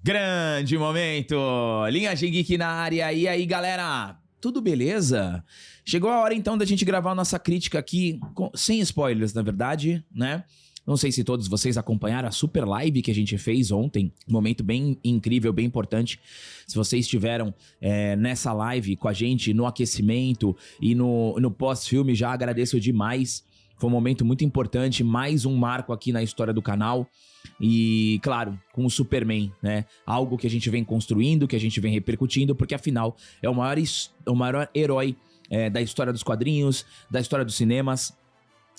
Grande momento! Linhagem Geek na área. E aí, galera? Tudo beleza? Chegou a hora, então, da gente gravar a nossa crítica aqui, sem spoilers, na verdade, né? Não sei se todos vocês acompanharam a super live que a gente fez ontem. Um momento bem incrível, bem importante. Se vocês estiveram nessa live com a gente, no aquecimento e no pós-filme, já agradeço demais. Foi um momento muito importante, mais um marco aqui na história do canal. E, claro, com o Superman, né? Algo que a gente vem construindo, que a gente vem repercutindo, porque afinal é o maior herói da história dos quadrinhos, da história dos cinemas.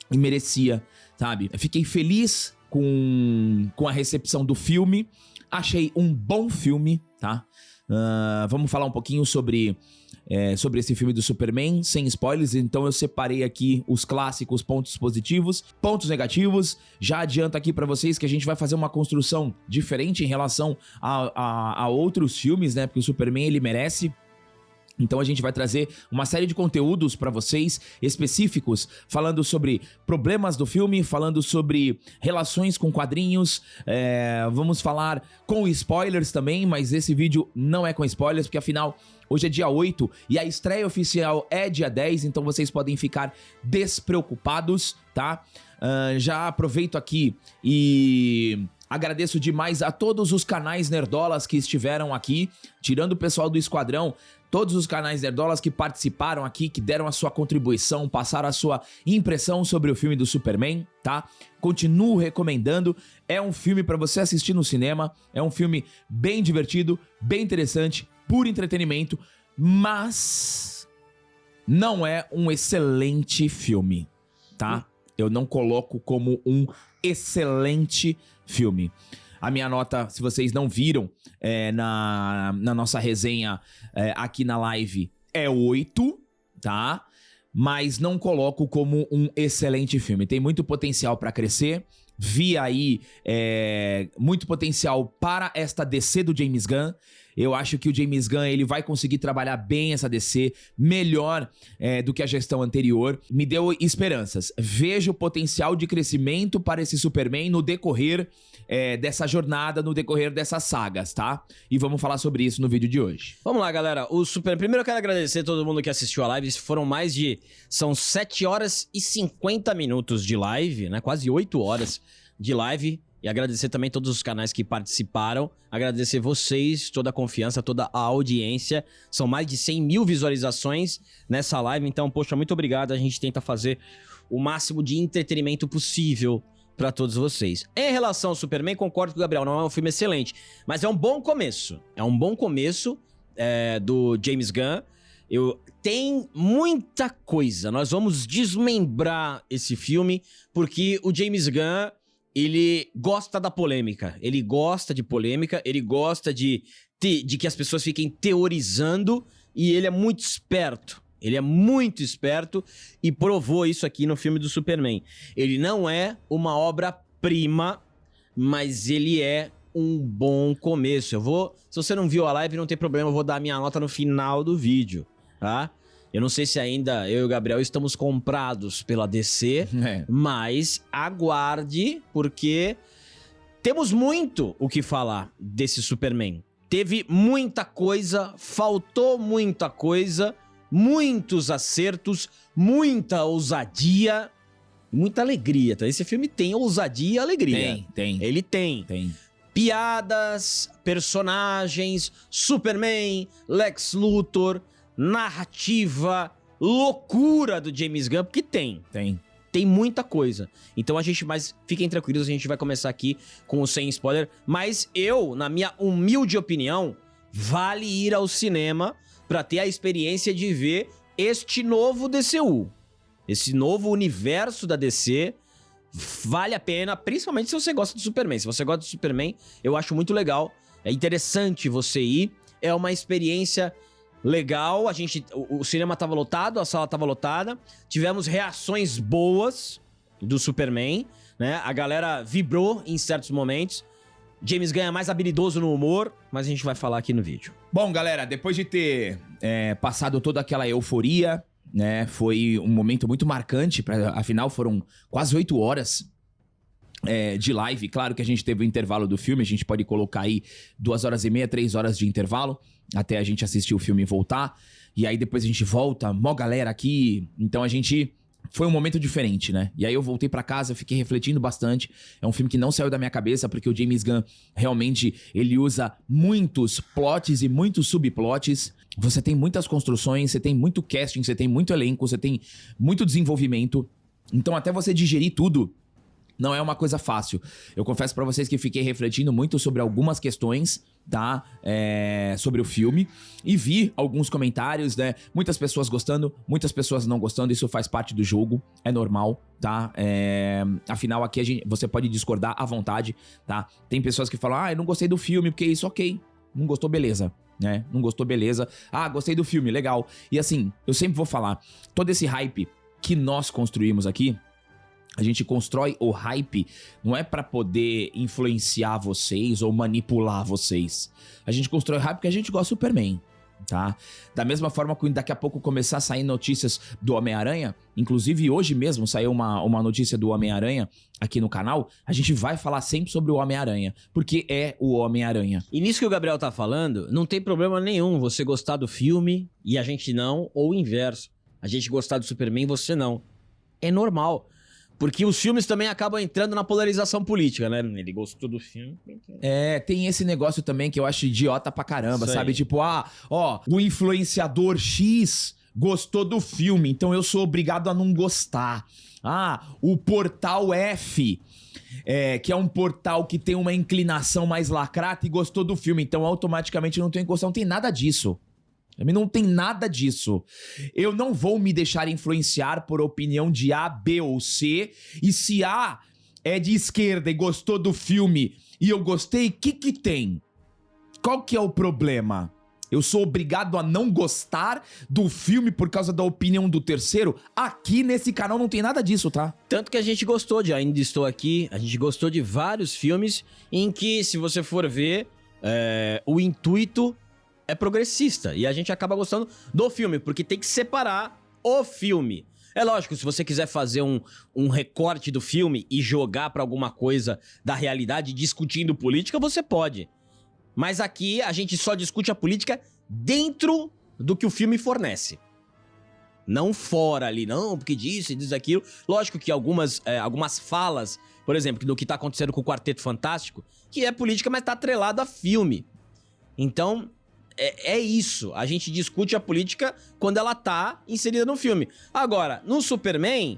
E merecia, sabe? Eu fiquei feliz com a recepção do filme. Achei um bom filme, tá? Vamos falar um pouquinho sobre esse filme do Superman, sem spoilers. Então eu separei aqui os clássicos, pontos positivos, pontos negativos. Já adianto aqui pra vocês que a gente vai fazer uma construção diferente em relação a outros filmes, né? Porque o Superman, ele merece. Então a gente vai trazer uma série de conteúdos pra vocês específicos, falando sobre problemas do filme, falando sobre relações com quadrinhos, vamos falar com spoilers também, mas esse vídeo não é com spoilers, porque afinal hoje é dia 8 e a estreia oficial é dia 10, então vocês podem ficar despreocupados, tá? Já aproveito aqui e agradeço demais a todos os canais nerdolas que estiveram aqui, tirando o pessoal do Esquadrão, todos os canais nerdolas que participaram aqui, que deram a sua contribuição, passaram a sua impressão sobre o filme do Superman, tá? Continuo recomendando, é um filme pra você assistir no cinema, é um filme bem divertido, bem interessante, puro entretenimento, mas não é um excelente filme, tá? Eu não coloco como um excelente filme. A minha nota, se vocês não viram na nossa resenha aqui na live, é 8, tá? Mas não coloco como um excelente filme. Tem muito potencial pra crescer. Vi aí muito potencial para esta DC do James Gunn. Eu acho que o James Gunn ele vai conseguir trabalhar bem essa DC, melhor do que a gestão anterior. Me deu esperanças. Vejo potencial de crescimento para esse Superman no decorrer dessa jornada, no decorrer dessas sagas, tá? E vamos falar sobre isso no vídeo de hoje. Vamos lá, galera. Primeiro eu quero agradecer a todo mundo que assistiu a live. Foram são 7 horas e 50 minutos de live, né? Quase 8 horas de live. E agradecer também todos os canais que participaram. Agradecer vocês, toda a confiança, toda a audiência. São mais de 100 mil visualizações nessa live. Então, poxa, muito obrigado. A gente tenta fazer o máximo de entretenimento possível pra todos vocês. Em relação ao Superman, concordo com o Gabriel. Não é um filme excelente, mas é um bom começo. É um bom começo do James Gunn. Tem muita coisa. Nós vamos desmembrar esse filme, porque o James Gunn, ele gosta da polêmica, ele gosta de polêmica, ele gosta de que as pessoas fiquem teorizando, e ele é muito esperto. Ele é muito esperto e provou isso aqui no filme do Superman. Ele não é uma obra-prima, mas ele é um bom começo. Se você não viu a live, não tem problema, eu vou dar a minha nota no final do vídeo, tá? Eu não sei se ainda eu e o Gabriel estamos comprados pela DC, mas aguarde, porque temos muito o que falar desse Superman. Teve muita coisa, faltou muita coisa, muitos acertos, muita ousadia, muita alegria. Tá? Esse filme tem ousadia e alegria. Tem. Ele tem. Piadas, personagens, Superman, Lex Luthor, narrativa, loucura do James Gunn, porque tem muita coisa. Então mas fiquem tranquilos, a gente vai começar aqui com o sem spoiler, mas na minha humilde opinião, vale ir ao cinema pra ter a experiência de ver este novo DCU, esse novo universo da DC. Vale a pena, principalmente se você gosta do Superman. Se você gosta do Superman, eu acho muito legal, é interessante você ir, é uma experiência legal. O cinema tava lotado, a sala tava lotada. Tivemos reações boas do Superman, né? A galera vibrou em certos momentos. James Gunn é mais habilidoso no humor, mas a gente vai falar aqui no vídeo. Bom, galera, depois de ter passado toda aquela euforia, né? Foi um momento muito marcante, afinal foram quase 8 horas de live. Claro que a gente teve o intervalo do filme, a gente pode colocar aí 2h30, 3 horas de intervalo, até a gente assistir o filme e voltar. E aí depois a gente volta, mó galera aqui. Então a gente... Foi um momento diferente, né? E aí eu voltei pra casa, fiquei refletindo bastante. É um filme que não saiu da minha cabeça, porque o James Gunn realmente, ele usa muitos plots e muitos subplots. Você tem muitas construções, você tem muito casting, você tem muito elenco, você tem muito desenvolvimento. Então até você digerir tudo, não é uma coisa fácil. Eu confesso pra vocês que fiquei refletindo muito sobre algumas questões, tá? Sobre o filme. E vi alguns comentários, né? Muitas pessoas gostando, muitas pessoas não gostando. Isso faz parte do jogo, é normal, tá? Afinal, aqui você pode discordar à vontade, tá? Tem pessoas que falam, eu não gostei do filme, porque isso, ok. Não gostou, beleza. Né? Não gostou, beleza. Gostei do filme, legal. E assim, eu sempre vou falar, todo esse hype que nós construímos aqui, a gente constrói o hype não é pra poder influenciar vocês ou manipular vocês. A gente constrói o hype porque a gente gosta do Superman, tá? Da mesma forma que daqui a pouco começar a sair notícias do Homem-Aranha, inclusive hoje mesmo saiu uma notícia do Homem-Aranha aqui no canal, a gente vai falar sempre sobre o Homem-Aranha, porque é o Homem-Aranha. E nisso que o Gabriel tá falando, não tem problema nenhum você gostar do filme e a gente não, ou o inverso. A gente gostar do Superman e você não. É normal. Porque os filmes também acabam entrando na polarização política, né? Ele gostou do filme. Tem esse negócio também que eu acho idiota pra caramba, Isso sabe? aí. Tipo, o influenciador X gostou do filme, então eu sou obrigado a não gostar. O portal F, que é um portal que tem uma inclinação mais lacrata e gostou do filme, então automaticamente não tenho gostar. Não tem nada disso. Não tem nada disso. Eu não vou me deixar influenciar por opinião de A, B ou C. E se A é de esquerda e gostou do filme e eu gostei, o que tem? Qual que é o problema? Eu sou obrigado a não gostar do filme por causa da opinião do terceiro? Aqui nesse canal não tem nada disso, tá? Tanto que a gente gostou de Ainda Estou Aqui, a gente gostou de vários filmes em que, se você for ver, o intuito é progressista. E a gente acaba gostando do filme, porque tem que separar o filme. É lógico, se você quiser fazer um recorte do filme e jogar pra alguma coisa da realidade discutindo política, você pode. Mas aqui a gente só discute a política dentro do que o filme fornece. Não fora ali, não, porque disso e diz aquilo. Lógico que algumas falas, por exemplo, do que tá acontecendo com o Quarteto Fantástico, que é política, mas tá atrelado a filme. Então... É isso, a gente discute a política quando ela tá inserida no filme. Agora, no Superman,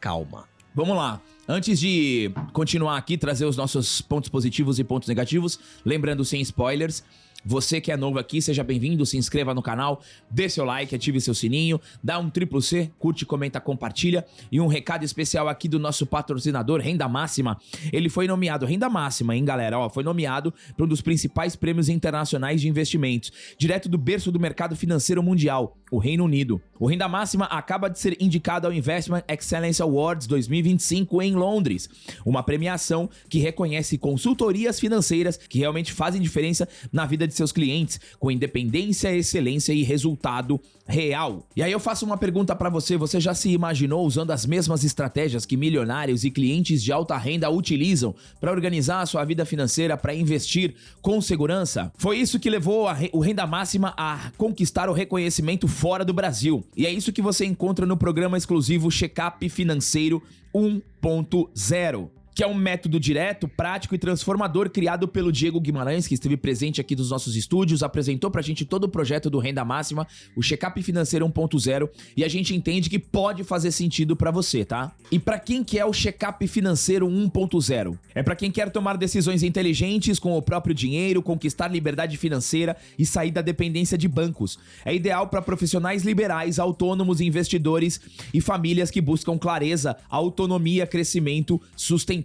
calma. Vamos lá. Antes de continuar aqui, trazer os nossos pontos positivos e pontos negativos, lembrando sem spoilers, você que é novo aqui, seja bem-vindo, se inscreva no canal, dê seu like, ative seu sininho, dá um C, curte, comenta, compartilha. E um recado especial aqui do nosso patrocinador, Renda Máxima. Ele foi nomeado, Renda Máxima, hein, galera? Foi nomeado para um dos principais prêmios internacionais de investimentos, direto do berço do mercado financeiro mundial, o Reino Unido. O Renda Máxima acaba de ser indicado ao Investment Excellence Awards 2025 em Londres, uma premiação que reconhece consultorias financeiras que realmente fazem diferença na vida de seus clientes, com independência, excelência e resultado real. E aí eu faço uma pergunta pra você, você já se imaginou usando as mesmas estratégias que milionários e clientes de alta renda utilizam para organizar a sua vida financeira, para investir com segurança? Foi isso que levou o Renda Máxima a conquistar o reconhecimento fora do Brasil. E é isso que você encontra no programa exclusivo Checkup Financeiro 1.0. Que é um método direto, prático e transformador criado pelo Diego Guimarães, que esteve presente aqui dos nossos estúdios, apresentou pra gente todo o projeto do Renda Máxima, o Checkup Financeiro 1.0, e a gente entende que pode fazer sentido pra você, tá? E pra quem que é o Checkup Financeiro 1.0? É pra quem quer tomar decisões inteligentes com o próprio dinheiro, conquistar liberdade financeira e sair da dependência de bancos. É ideal pra profissionais liberais, autônomos, investidores e famílias que buscam clareza, autonomia, crescimento sustentável.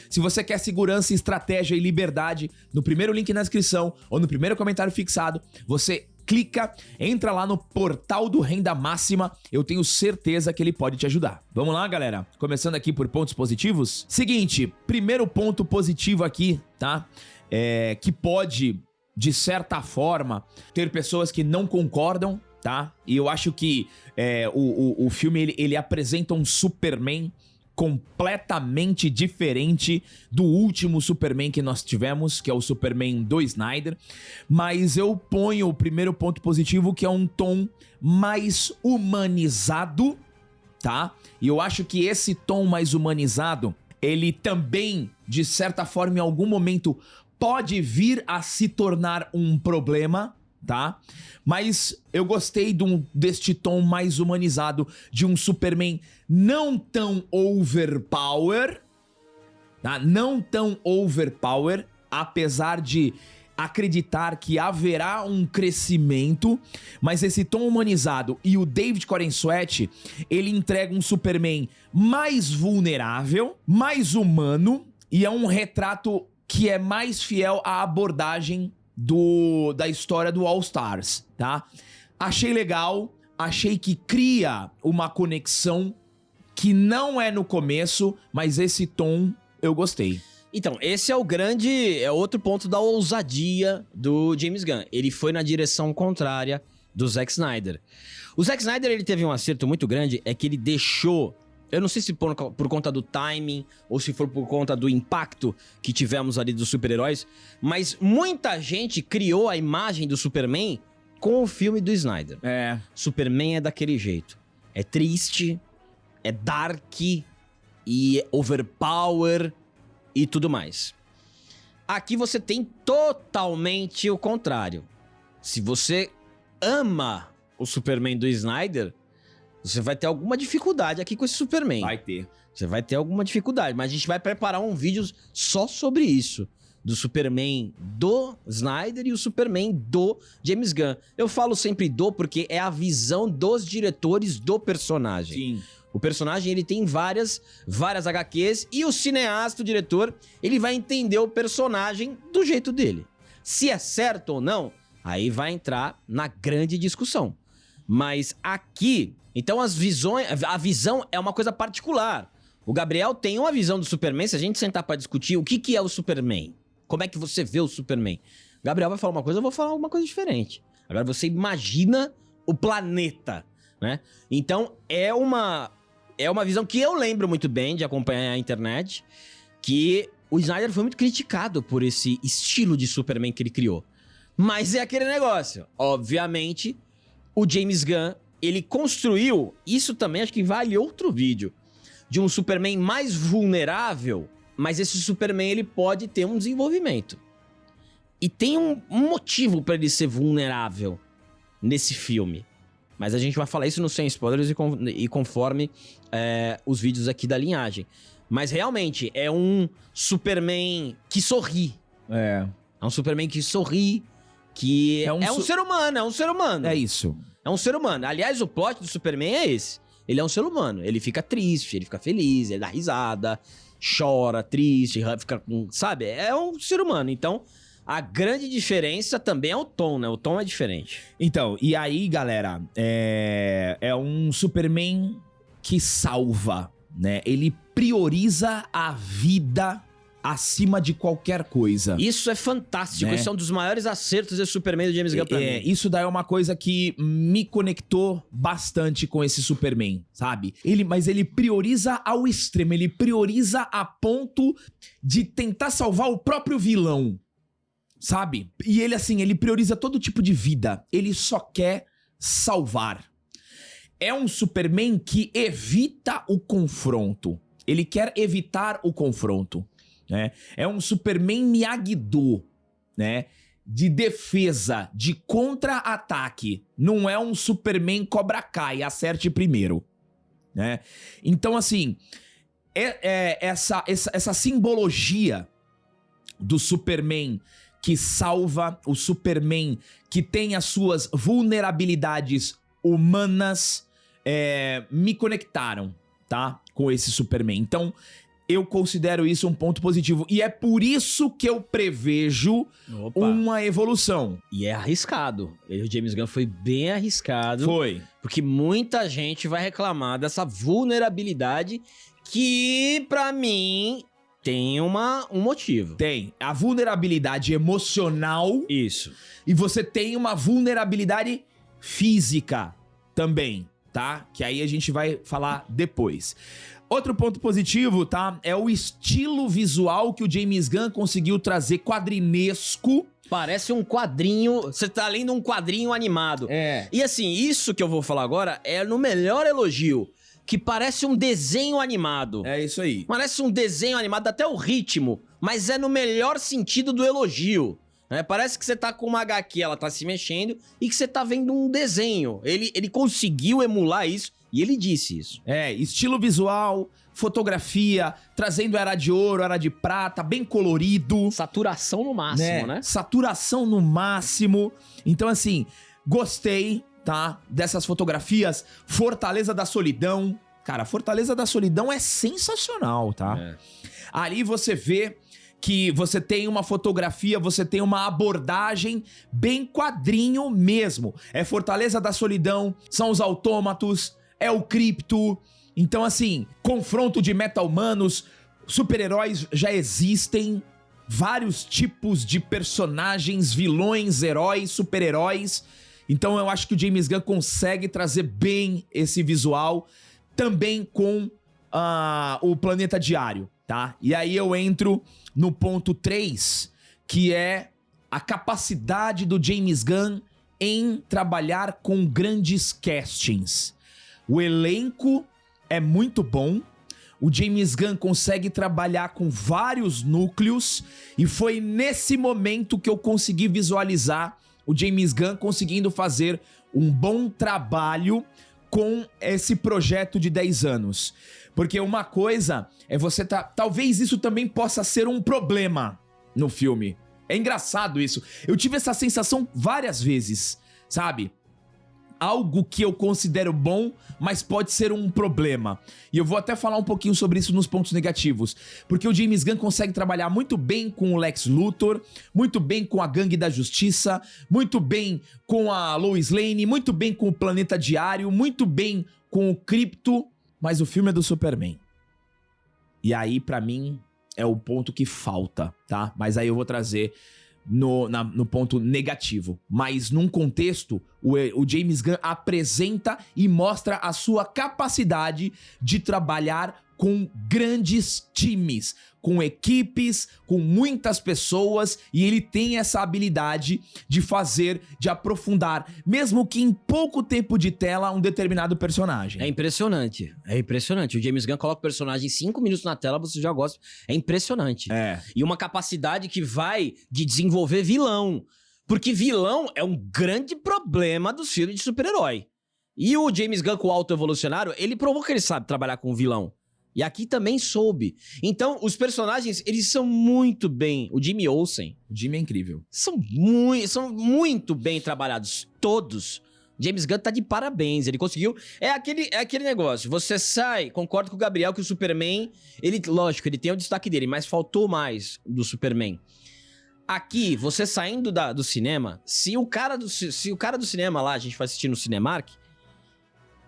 Se você quer segurança, estratégia e liberdade, no primeiro link na descrição ou no primeiro comentário fixado, você clica, entra lá no portal do Renda Máxima, eu tenho certeza que ele pode te ajudar. Vamos lá, galera? Começando aqui por pontos positivos. Seguinte, primeiro ponto positivo aqui, tá? Que pode, de certa forma, ter pessoas que não concordam, tá? E eu acho que o filme, ele apresenta um Superman completamente diferente do último Superman que nós tivemos, que é o Superman do Snyder, mas eu ponho o primeiro ponto positivo, que é um tom mais humanizado, tá? E eu acho que esse tom mais humanizado, ele também, de certa forma, em algum momento, pode vir a se tornar um problema, tá? Mas eu gostei deste tom mais humanizado, de um Superman não tão overpower, tá? Não tão overpower, apesar de acreditar que haverá um crescimento, mas esse tom humanizado e o David Corenswet, ele entrega um Superman mais vulnerável, mais humano, e é um retrato que é mais fiel à abordagem da história do All Stars, tá? Achei legal, achei que cria uma conexão que não é no começo, mas esse tom eu gostei. Então, esse é outro ponto da ousadia do James Gunn. Ele foi na direção contrária do Zack Snyder. O Zack Snyder, ele teve um acerto muito grande, é que ele deixou... Eu não sei se por conta do timing ou se for por conta do impacto que tivemos ali dos super-heróis, mas muita gente criou a imagem do Superman com o filme do Snyder. Superman é daquele jeito. É triste, é dark e overpower e tudo mais. Aqui você tem totalmente o contrário. Se você ama o Superman do Snyder, você vai ter alguma dificuldade aqui com esse Superman. Vai ter. Você vai ter alguma dificuldade, mas a gente vai preparar um vídeo só sobre isso. Do Superman do Snyder e o Superman do James Gunn. Eu falo sempre do porque é a visão dos diretores do personagem. Sim. O personagem, ele tem várias HQs e o cineasta, o diretor, ele vai entender o personagem do jeito dele. Se é certo ou não, aí vai entrar na grande discussão. Mas aqui, então a visão é uma coisa particular. O Gabriel tem uma visão do Superman, se a gente sentar pra discutir o que é o Superman, como é que você vê o Superman? O Gabriel vai falar uma coisa, eu vou falar uma coisa diferente. Agora você imagina o planeta, né? Então é uma visão que eu lembro muito bem de acompanhar a internet, que o Snyder foi muito criticado por esse estilo de Superman que ele criou. Mas é aquele negócio, obviamente, o James Gunn, ele construiu, isso também acho que vale outro vídeo, de um Superman mais vulnerável, mas esse Superman ele pode ter um desenvolvimento. E tem um motivo para ele ser vulnerável nesse filme. Mas a gente vai falar isso no Sem Spoilers e conforme os vídeos aqui da linhagem. Mas realmente, é um Superman que sorri. É um Superman que sorri, que é um ser humano, é um ser humano. É isso. É um ser humano. Aliás, o plot do Superman é esse. Ele é um ser humano. Ele fica triste, ele fica feliz, ele dá risada, chora, triste, fica com... Sabe? É um ser humano. Então, a grande diferença também é o tom, né? O tom é diferente. Então, e aí, galera, é um Superman que salva, né? Ele prioriza a vida acima de qualquer coisa. Isso é fantástico. Né? Esse é um dos maiores acertos desse Superman do James Gunn pra mim. Isso daí é uma coisa que me conectou bastante com esse Superman, sabe? Mas ele prioriza ao extremo, ele prioriza a ponto de tentar salvar o próprio vilão, sabe? E ele, assim, ele prioriza todo tipo de vida. Ele só quer salvar. É um Superman que evita o confronto. Ele quer evitar o confronto. Né? É um Superman Miyagi-Do, né? De defesa, de contra-ataque. Não é um Superman Cobra Kai, acerte primeiro. Né? Então, assim, essa simbologia do Superman que salva, o Superman que tem as suas vulnerabilidades humanas, me conectaram, tá? Com esse Superman. Então, eu considero isso um ponto positivo. E é por isso que eu prevejo uma evolução. E é arriscado. O James Gunn foi bem arriscado. Foi. Porque muita gente vai reclamar dessa vulnerabilidade que, pra mim, tem um motivo. Tem. A vulnerabilidade emocional. Isso. E você tem uma vulnerabilidade física também. tá? Que aí a gente vai falar depois. Outro ponto positivo, tá? É o estilo visual que o James Gunn conseguiu trazer quadrinesco. Parece um quadrinho. Você tá lendo um quadrinho animado. É. E assim, isso que eu vou falar agora é no melhor elogio. Que parece um desenho animado. É isso aí. Parece um desenho animado, até o ritmo. Mas é no melhor sentido do elogio. Né? Parece que você tá com uma HQ, ela tá se mexendo, e que você tá vendo um desenho. Ele conseguiu emular isso, e ele disse isso. É, estilo visual, fotografia, trazendo era de ouro, era de prata, bem colorido. Saturação no máximo, né? Saturação no máximo. Então, assim, gostei, tá? Dessas fotografias. Fortaleza da Solidão. Cara, Fortaleza da Solidão é sensacional, tá? É. Ali você vê que você tem uma fotografia, você tem uma abordagem bem quadrinho mesmo. É Fortaleza da Solidão, são os autômatos, é o cripto. Então, assim, confronto de meta-humanos, super-heróis já existem, vários tipos de personagens, vilões, heróis, super-heróis. Então eu acho que o James Gunn consegue trazer bem esse visual, também com o Planeta Diário, tá? E aí eu entro no ponto 3, que é a capacidade do James Gunn em trabalhar com grandes castings. O elenco é muito bom, o James Gunn consegue trabalhar com vários núcleos, e foi nesse momento que eu consegui visualizar o James Gunn conseguindo fazer um bom trabalho com esse projeto de 10 anos. Porque uma coisa é você talvez isso também possa ser um problema no filme. É engraçado isso. Eu tive essa sensação várias vezes, sabe? Algo que eu considero bom, mas pode ser um problema. E eu vou até falar um pouquinho sobre isso nos pontos negativos. Porque o James Gunn consegue trabalhar muito bem com o Lex Luthor, muito bem com a Gangue da Justiça, muito bem com a Lois Lane, muito bem com o Planeta Diário, muito bem com o Krypto, mas o filme é do Superman. E aí, pra mim, é o ponto que falta, tá? Mas aí eu vou trazer no ponto negativo. Mas num contexto, o James Gunn apresenta e mostra a sua capacidade de trabalhar com grandes times, com equipes, com muitas pessoas, e ele tem essa habilidade de aprofundar, mesmo que em pouco tempo de tela, um determinado personagem. É impressionante. É impressionante. O James Gunn coloca o personagem em 5 minutos na tela, você já gosta. É impressionante. É. E uma capacidade que vai de desenvolver vilão. Porque vilão é um grande problema dos filmes de super-herói. E o James Gunn, com o autoevolucionário, ele provou que ele sabe trabalhar com vilão. E aqui também soube. Então, os personagens, eles são muito bem. O Jimmy Olsen. O Jimmy é incrível. São muito bem trabalhados. Todos. James Gunn tá de parabéns. Ele conseguiu. É aquele negócio. Você sai, concordo com o Gabriel que o Superman, lógico, ele tem o destaque dele, mas faltou mais do Superman. Aqui, você saindo do cinema, se o cara do cinema lá, a gente vai assistir no Cinemark,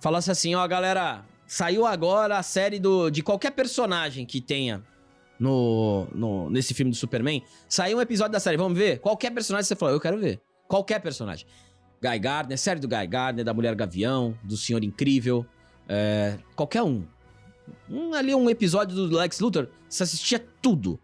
falasse assim, ó, galera, saiu agora a série de qualquer personagem que tenha nesse filme do Superman, saiu um episódio da série, vamos ver? Qualquer personagem você falou, eu quero ver. Qualquer personagem. Guy Gardner, série do Guy Gardner, da Mulher Gavião, do Senhor Incrível, qualquer um. Ali um episódio do Lex Luthor, você assistia tudo.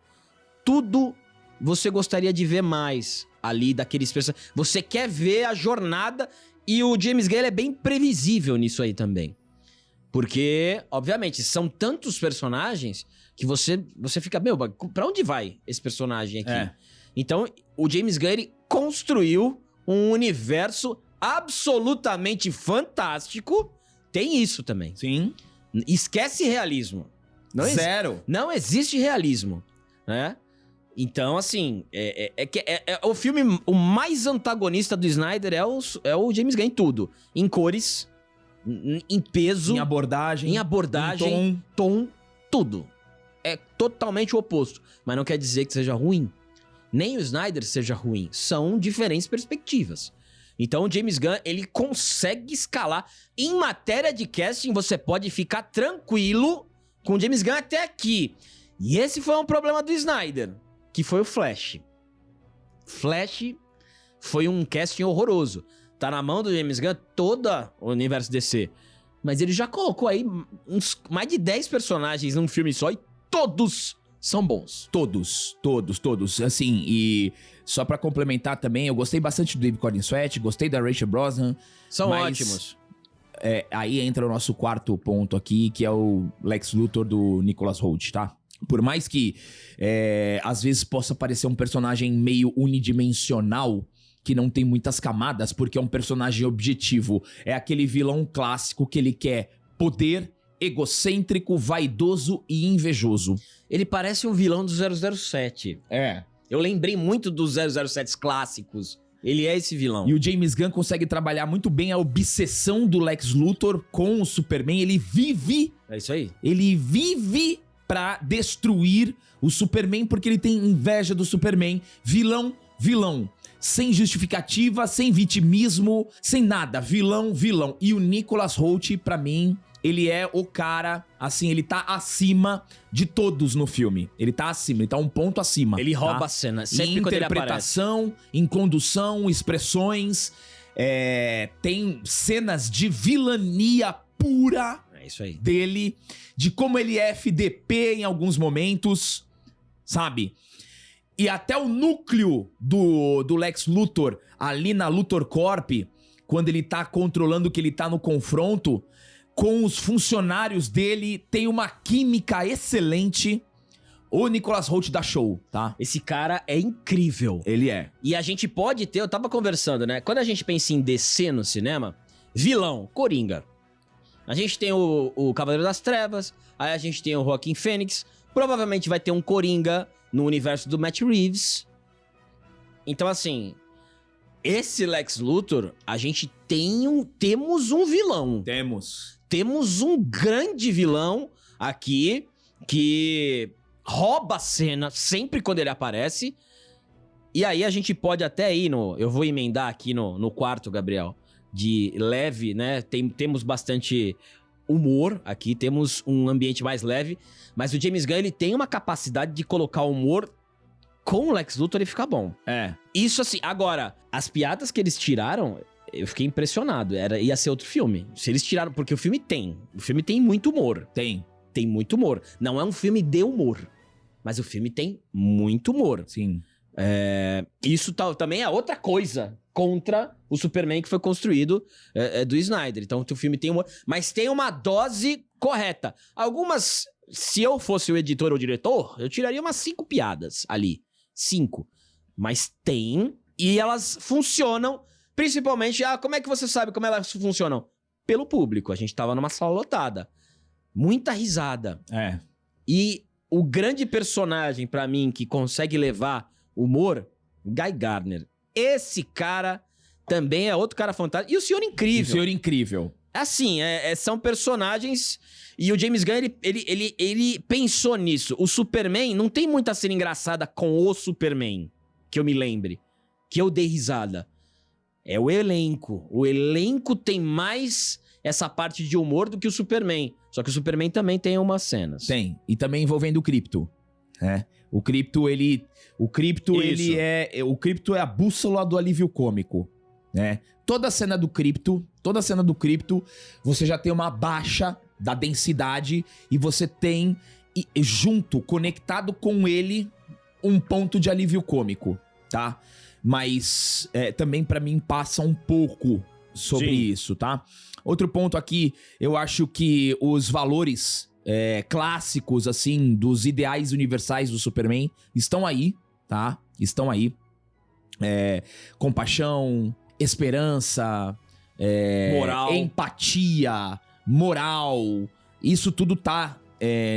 Tudo você gostaria de ver mais ali daqueles personagens. Você quer ver a jornada, e o James Gunn é bem previsível nisso aí também. Porque, obviamente, são tantos personagens que você fica, meu, pra onde vai esse personagem aqui? É. Então, o James Gunn, ele construiu um universo absolutamente fantástico. Tem isso também. Sim. Esquece realismo. Zero. Não existe realismo, né? Então, assim, o filme, o mais antagonista do Snyder é o James Gunn em tudo. Em cores, em peso, Em abordagem. em tom, tudo. É totalmente o oposto. Mas não quer dizer que seja ruim. Nem o Snyder seja ruim. São diferentes perspectivas. Então o James Gunn, ele consegue escalar. Em matéria de casting, você pode ficar tranquilo com o James Gunn até aqui. E esse foi um problema do Snyder, que foi o Flash. Flash foi um casting horroroso. Tá na mão do James Gunn todo o universo DC. Mas ele já colocou aí mais de 10 personagens num filme só e todos são bons. Todos. Assim, e só pra complementar também, eu gostei bastante do David Gordon Sweat, gostei da Rachel Brosnan. São mas, ótimos. Aí entra o nosso quarto ponto aqui, que é o Lex Luthor do Nicholas Hoult, tá? Por mais que às vezes possa parecer um personagem meio unidimensional, que não tem muitas camadas, porque é um personagem objetivo. É aquele vilão clássico que ele quer poder, egocêntrico, vaidoso e invejoso. Ele parece um vilão do 007. Eu lembrei muito dos 007 clássicos. Ele é esse vilão. E o James Gunn consegue trabalhar muito bem a obsessão do Lex Luthor com o Superman. Ele vive... É isso aí. Ele vive pra destruir o Superman porque ele tem inveja do Superman. Vilão. Sem justificativa, sem vitimismo, sem nada. Vilão. E o Nicholas Hoult, pra mim, ele é o cara, assim, ele tá acima de todos no filme. Ele tá acima, ele tá um ponto acima. Ele rouba tá? a cena, sempre quando ele aparece. Interpretação, em condução, expressões. Tem cenas de vilania pura É isso aí. dele, de como ele é FDP em alguns momentos, sabe? E até o núcleo do Lex Luthor ali na Luthor Corp, quando ele tá controlando que ele tá no confronto com os funcionários dele, tem uma química excelente. O Nicholas Hoult dá show, tá? Esse cara é incrível. Ele é. E a gente pode ter, eu tava conversando, né? Quando a gente pensa em DC no cinema, vilão, Coringa. A gente tem o Cavaleiro das Trevas, aí a gente tem o Joaquin Phoenix, provavelmente vai ter um Coringa no universo do Matt Reeves. Então, assim, esse Lex Luthor, a gente temos um vilão. Temos um grande vilão aqui que rouba a cena sempre quando ele aparece. E aí a gente pode até ir no... Eu vou emendar aqui no quarto, Gabriel, de leve, né? Temos bastante humor aqui, temos um ambiente mais leve. Mas o James Gunn, ele tem uma capacidade de colocar humor com o Lex Luthor e ficar bom. Isso assim, agora, as piadas que eles tiraram, eu fiquei impressionado. Ia ser outro filme. Se eles tiraram, porque o filme tem muito humor. Tem muito humor. Não é um filme de humor, mas o filme tem muito humor. Sim. Isso também é outra coisa contra o Superman que foi construído do Snyder. Então o filme tem humor, mas tem uma dose correta. Algumas, se eu fosse o editor ou o diretor, eu tiraria umas 5 piadas ali. 5. Mas tem, e elas funcionam, principalmente, como é que você sabe como elas funcionam? Pelo público. A gente tava numa sala lotada. Muita risada. E o grande personagem, pra mim, que consegue levar humor, Guy Gardner. Esse cara também é outro cara fantástico. E o Senhor Incrível. Assim, são personagens... E o James Gunn, ele pensou nisso. O Superman não tem muita cena engraçada com o Superman, que eu me lembre, que eu dei risada. É o elenco. O elenco tem mais essa parte de humor do que o Superman. Só que o Superman também tem umas cenas. Tem. E também envolvendo o Krypto, né? O Krypto, O Krypto é a bússola do alívio cômico, né? Toda a cena do Krypto, você já tem uma baixa da densidade e você tem, junto, conectado com ele, um ponto de alívio cômico, tá? Mas também pra mim passa um pouco sobre isso, tá? Outro ponto aqui, eu acho que os valores clássicos, assim, dos ideais universais do Superman estão aí, tá? Estão aí. Compaixão, esperança, moral, empatia, moral, isso tudo tá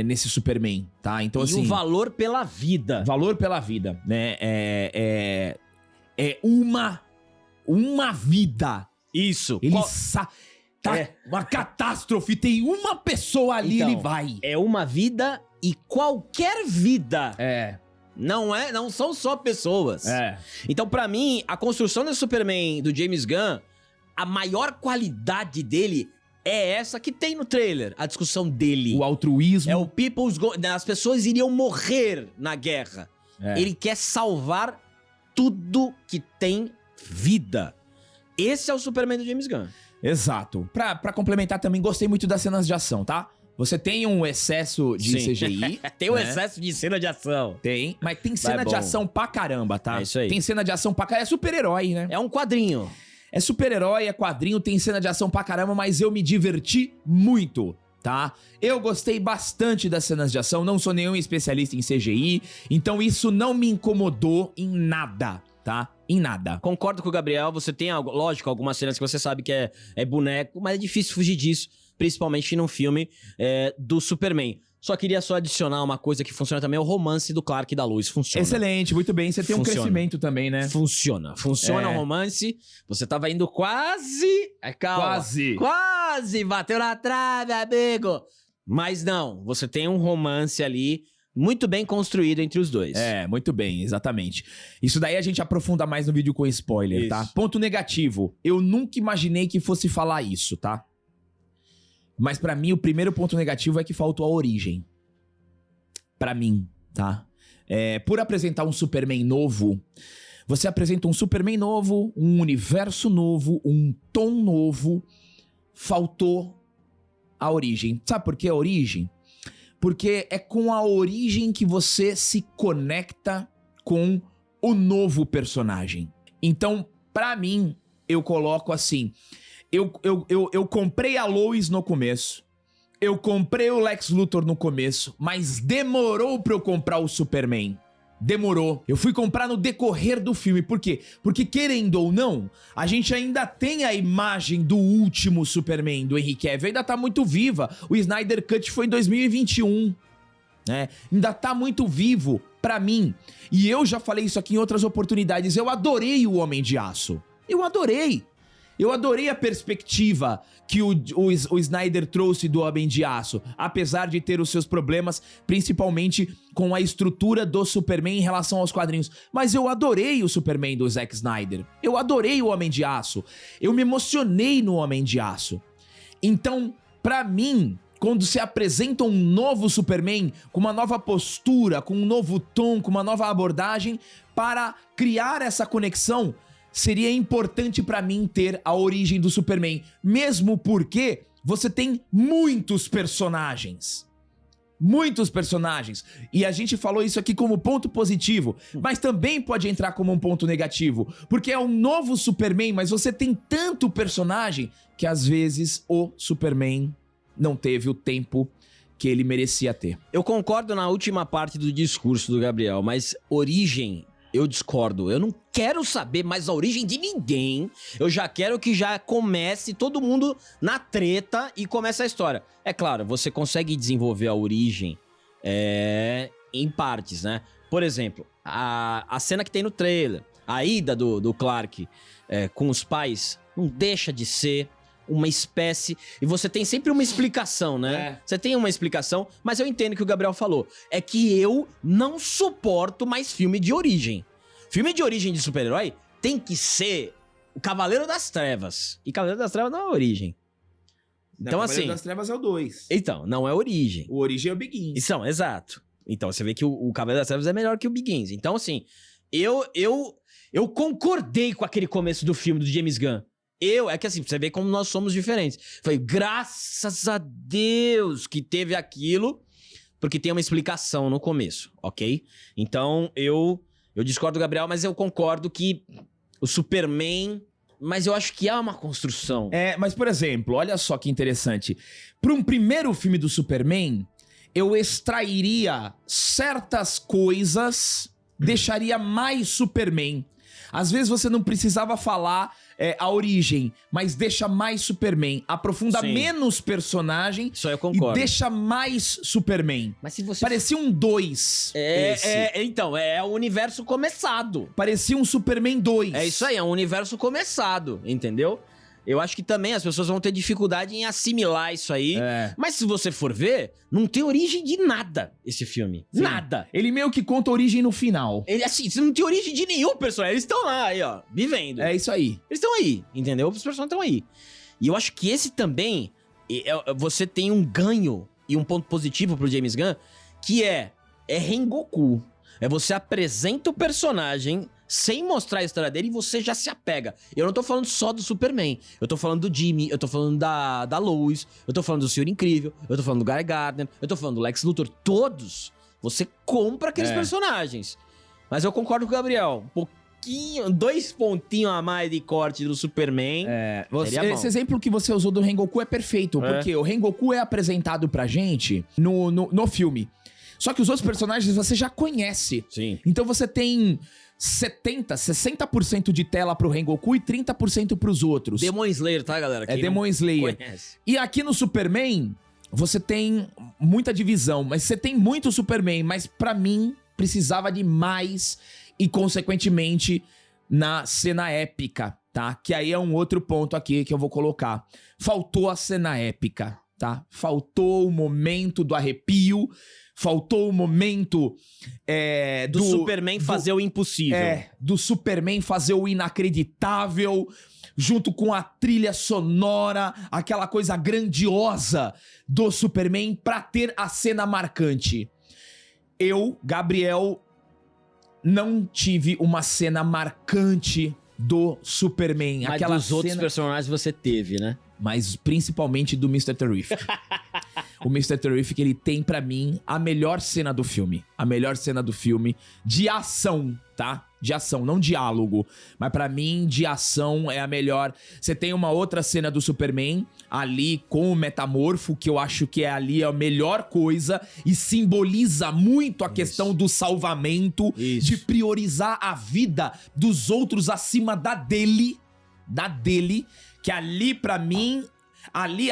nesse Superman, tá? Então, assim, o valor pela vida. Valor pela vida, né? Uma vida. Isso. Ele tá uma catástrofe, tem uma pessoa ali, então, ele vai. É uma vida e qualquer vida. Não são só pessoas. Então, pra mim, a construção do Superman do James Gunn, a maior qualidade dele é essa que tem no trailer. A discussão dele. O altruísmo. É o as pessoas iriam morrer na guerra. Ele quer salvar tudo que tem vida. Esse é o Superman do James Gunn. Exato. Pra complementar também, gostei muito das cenas de ação, tá? Você tem um excesso de Sim. CGI. Tem um né? excesso de cena de ação. Tem. Mas tem cena bom. de ação pra caramba, tá? É isso aí. Tem cena de ação pra caramba. É super-herói, né? É um quadrinho. É super-herói, é quadrinho, tem cena de ação pra caramba, mas eu me diverti muito, tá? Eu gostei bastante das cenas de ação, não sou nenhum especialista em CGI, então isso não me incomodou em nada, tá? Em nada. Concordo com o Gabriel, você tem, lógico, algumas cenas que você sabe que é boneco, mas é difícil fugir disso, principalmente num filme do Superman. Só queria adicionar uma coisa que funciona também, é o romance do Clark e da Lois. Funciona. Excelente, muito bem. Você tem um Funciona. crescimento também, né? Funciona o romance. Você tava indo quase... Calma. Quase bateu na trave, amigo. Mas não, você tem um romance ali muito bem construído entre os dois. É, muito bem, exatamente. Isso daí a gente aprofunda mais no vídeo com spoiler, tá? Isso. Ponto negativo. Eu nunca imaginei que fosse falar isso, tá? Mas pra mim, o primeiro ponto negativo é que faltou a origem. Pra mim, tá? Por apresentar um Superman novo, você apresenta um Superman novo, um universo novo, um tom novo. Faltou a origem. Sabe por que a origem? Porque é com a origem que você se conecta com o novo personagem. Então, pra mim, eu coloco assim... Eu comprei a Lois no começo, eu comprei o Lex Luthor no começo, mas demorou pra eu comprar o Superman. Demorou. Eu fui comprar no decorrer do filme. Por quê? Porque, querendo ou não, a gente ainda tem a imagem do último Superman, do Henry Cavill, ainda tá muito viva. O Snyder Cut foi em 2021, né? Ainda tá muito vivo pra mim. E eu já falei isso aqui em outras oportunidades. Eu adorei o Homem de Aço. Eu adorei. Eu adorei a perspectiva que o Snyder trouxe do Homem de Aço, apesar de ter os seus problemas, principalmente com a estrutura do Superman em relação aos quadrinhos. Mas eu adorei o Superman do Zack Snyder. Eu adorei o Homem de Aço. Eu me emocionei no Homem de Aço. Então, pra mim, quando se apresenta um novo Superman, com uma nova postura, com um novo tom, com uma nova abordagem, para criar essa conexão, seria importante pra mim ter a origem do Superman, mesmo porque você tem muitos personagens. Muitos personagens. E a gente falou isso aqui como ponto positivo, mas também pode entrar como um ponto negativo, porque é um novo Superman, mas você tem tanto personagem que às vezes o Superman não teve o tempo que ele merecia ter. Eu concordo na última parte do discurso do Gabriel, mas origem... Eu discordo. Eu não quero saber mais a origem de ninguém. Eu já quero que já comece todo mundo na treta e comece a história. É claro, você consegue desenvolver a origem em partes, né? Por exemplo, a cena que tem no trailer, a ida do Clark com os pais, não deixa de ser uma espécie... E você tem sempre uma explicação, né? Você tem uma explicação, mas eu entendo o que o Gabriel falou. É que eu não suporto mais filme de origem. Filme de origem de super-herói tem que ser o Cavaleiro das Trevas. E Cavaleiro das Trevas não é origem. Então, Não, assim... Cavaleiro das Trevas é o 2. Então, não é origem. O origem é o Begins. Então, exato. Então, você vê que o Cavaleiro das Trevas é melhor que o Begins. Então, assim, eu concordei com aquele começo do filme do James Gunn. É que assim, você vê como nós somos diferentes. Foi graças a Deus que teve aquilo, porque tem uma explicação no começo, ok? Então, eu discordo do Gabriel, mas eu concordo que o Superman... Mas eu acho que é uma construção. Mas por exemplo, olha só que interessante. Para um primeiro filme do Superman, eu extrairia certas coisas, deixaria mais Superman. Às vezes você não precisava falar a origem, mas deixa mais Superman. Aprofunda Sim. menos personagem Isso aí eu concordo. e deixa mais Superman. Mas se você... Parecia um 2. Então, é o universo começado. Parecia um Superman 2. É isso aí, é um universo começado, entendeu? Eu acho que também as pessoas vão ter dificuldade em assimilar isso aí. Mas se você for ver, não tem origem de nada esse filme. Sim. Nada. Ele meio que conta a origem no final. Ele, assim, você não tem origem de nenhum personagem. Eles estão lá, aí, ó, vivendo. É isso aí. Eles estão aí, entendeu? Os personagens estão aí. E eu acho que esse também, você tem um ganho e um ponto positivo pro James Gunn, que é Rengoku. Você apresenta o personagem sem mostrar a história dele, você já se apega. Eu não tô falando só do Superman. Eu tô falando do Jimmy, eu tô falando da Lois, eu tô falando do Senhor Incrível, eu tô falando do Guy Gardner, eu tô falando do Lex Luthor. Todos, você compra aqueles personagens. Mas eu concordo com o Gabriel. Um pouquinho, 2 pontinhos a mais de corte do Superman. Esse exemplo que você usou do Rengoku é perfeito, porque o Rengoku é apresentado pra gente no filme. Só que os outros personagens você já conhece. Sim. Então você tem 60% de tela pro Rengoku e 30% pros outros. Demon Slayer, tá, galera? É Demon Slayer. Conhece. E aqui no Superman, você tem muita divisão, mas você tem muito Superman, mas pra mim precisava de mais e, consequentemente, na cena épica, tá? Que aí é um outro ponto aqui que eu vou colocar. Faltou a cena épica, tá? Faltou o momento do arrepio, faltou o momento do Superman fazer o impossível. Do Superman fazer o inacreditável, junto com a trilha sonora, aquela coisa grandiosa do Superman pra ter a cena marcante. Eu, Gabriel, não tive uma cena marcante do Superman. Mas aquela dos outros personagens você teve, né? Mas principalmente do Mr. Terrific. O Mr. Terrific, ele tem pra mim a melhor cena do filme. A melhor cena do filme de ação, tá? De ação, não diálogo. Mas pra mim, de ação é a melhor. Você tem uma outra cena do Superman ali com o Metamorfo, que eu acho que ali é a melhor coisa e simboliza muito a questão do salvamento, de priorizar a vida dos outros acima da dele, que ali pra mim,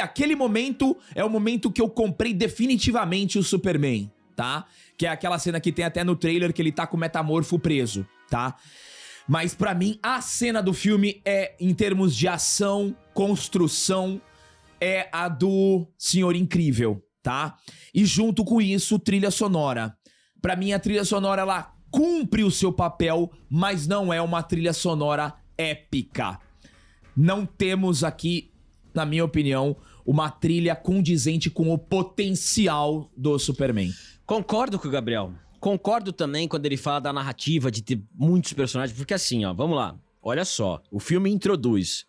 aquele momento é o momento que eu comprei definitivamente o Superman, tá? Que é aquela cena que tem até no trailer que ele tá com o Metamorfo preso, tá? Mas pra mim, a cena do filme em termos de ação, construção, é a do Senhor Incrível, tá? E junto com isso, trilha sonora. Pra mim, a trilha sonora, ela cumpre o seu papel, mas não é uma trilha sonora épica. Não temos aqui, na minha opinião, uma trilha condizente com o potencial do Superman. Concordo com o Gabriel. Concordo também quando ele fala da narrativa, de ter muitos personagens, porque assim, ó, vamos lá. Olha só, o filme introduz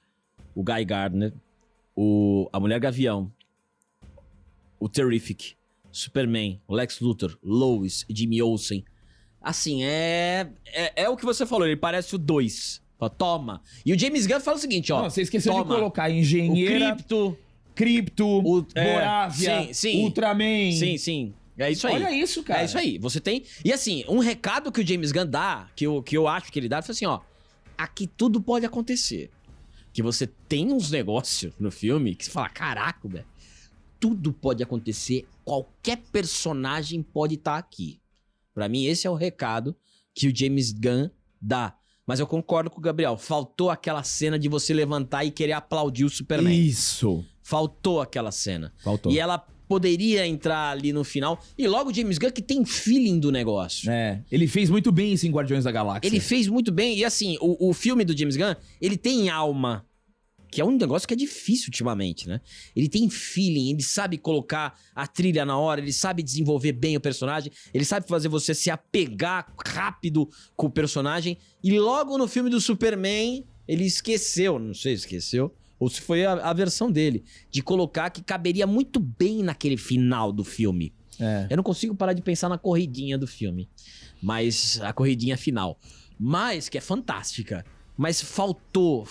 o Guy Gardner, a Mulher Gavião, o Terrific, Superman, o Lex Luthor, Lois, Jimmy Olsen. Assim, é o que você falou, ele parece o 2. Toma. E o James Gunn fala o seguinte, ó. Não, você esqueceu de colocar Engenheira, o Cripto, Borávia, Ultraman. Sim. É isso aí. Olha isso, cara. É isso aí. Você tem... E assim, um recado que o James Gunn dá, que eu acho que ele dá, foi assim, ó. Aqui tudo pode acontecer. Que você tem uns negócios no filme que você fala, caraca, velho. Tudo pode acontecer. Qualquer personagem pode estar aqui. Pra mim, esse é o recado que o James Gunn dá. Mas eu concordo com o Gabriel. Faltou aquela cena de você levantar e querer aplaudir o Superman. Isso. Faltou aquela cena. Faltou. E ela poderia entrar ali no final. E logo o James Gunn que tem feeling do negócio. Ele fez muito bem isso em Guardiões da Galáxia. Ele fez muito bem. E assim, o filme do James Gunn, ele tem alma. Que é um negócio que é difícil ultimamente, né? Ele tem feeling, ele sabe colocar a trilha na hora, ele sabe desenvolver bem o personagem, ele sabe fazer você se apegar rápido com o personagem. E logo no filme do Superman, ele esqueceu, não sei se esqueceu, ou se foi a versão dele, de colocar que caberia muito bem naquele final do filme. Eu não consigo parar de pensar na corridinha do filme, mas a corridinha final. Mas, que é fantástica. Mas faltou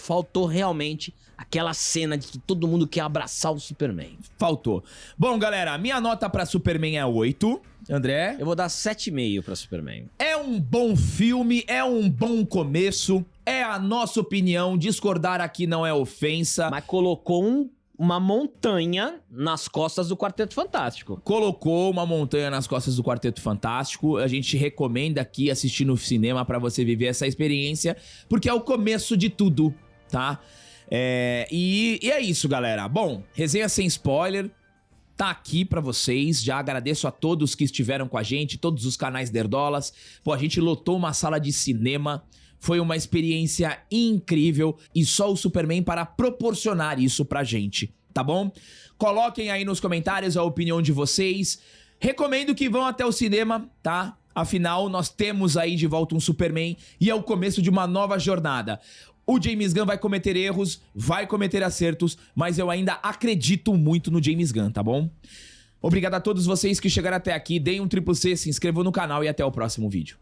realmente aquela cena de que todo mundo quer abraçar o Superman. Faltou. Bom, galera, minha nota pra Superman é 8. André? Eu vou dar 7,5 pra Superman. É um bom filme, é um bom começo, é a nossa opinião, discordar aqui não é ofensa. Mas colocou uma montanha nas costas do Quarteto Fantástico. Colocou uma montanha nas costas do Quarteto Fantástico. A gente recomenda aqui assistir no cinema pra você viver essa experiência, porque é o começo de tudo, tá? E é isso, galera. Bom, resenha sem spoiler tá aqui pra vocês. Já agradeço a todos que estiveram com a gente, todos os canais Nerdolas. Pô, a gente lotou uma sala de cinema. Foi uma experiência incrível e só o Superman para proporcionar isso pra gente, tá bom? Coloquem aí nos comentários a opinião de vocês. Recomendo que vão até o cinema, tá? Afinal, nós temos aí de volta um Superman e é o começo de uma nova jornada. O James Gunn vai cometer erros, vai cometer acertos, mas eu ainda acredito muito no James Gunn, tá bom? Obrigado a todos vocês que chegaram até aqui, deem um triplo C, se inscrevam no canal e até o próximo vídeo.